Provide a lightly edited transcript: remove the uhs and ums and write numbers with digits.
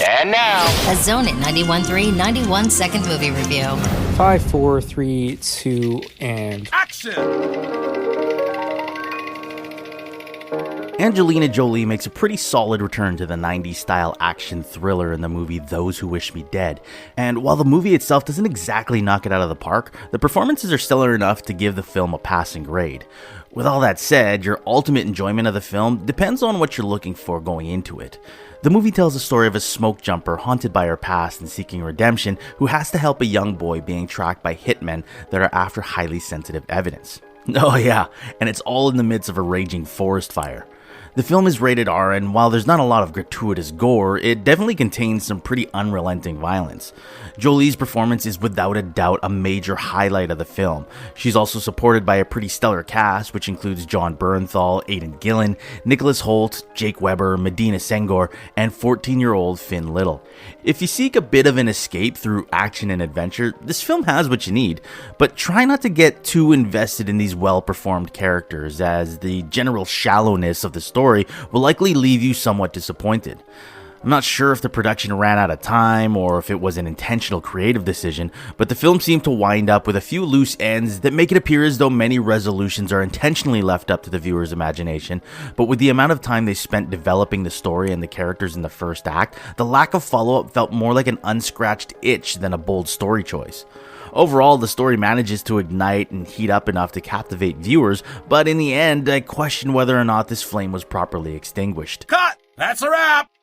And now, a Zone It 91.3 91-second movie review. 5, 4, 3, 2, and Action! Angelina Jolie makes a pretty solid return to the 90s style action thriller in the movie Those Who Wish Me Dead, and while the movie itself doesn't exactly knock it out of the park, the performances are stellar enough to give the film a passing grade. With all that said, your ultimate enjoyment of the film depends on what you're looking for going into it. The movie tells the story of a smoke jumper haunted by her past and seeking redemption who has to help a young boy being tracked by hitmen that are after highly sensitive evidence. Oh yeah, and it's all in the midst of a raging forest fire. The film is rated R, and while there's not a lot of gratuitous gore, it definitely contains some pretty unrelenting violence. Jolie's performance is without a doubt a major highlight of the film. She's also supported by a pretty stellar cast, which includes Jon Bernthal, Aidan Gillen, Nicholas Hoult, Jake Weber, Medina Senghor, and 14-year-old Finn Little. If you seek a bit of an escape through action and adventure, this film has what you need, but try not to get too invested in these well-performed characters, as the general shallowness of the story will likely leave you somewhat disappointed. I'm not sure if the production ran out of time or if it was an intentional creative decision, but the film seemed to wind up with a few loose ends that make it appear as though many resolutions are intentionally left up to the viewer's imagination, but with the amount of time they spent developing the story and the characters in the first act, the lack of follow-up felt more like an unscratched itch than a bold story choice. Overall, the story manages to ignite and heat up enough to captivate viewers, but in the end, I question whether or not this flame was properly extinguished. Cut! That's a wrap!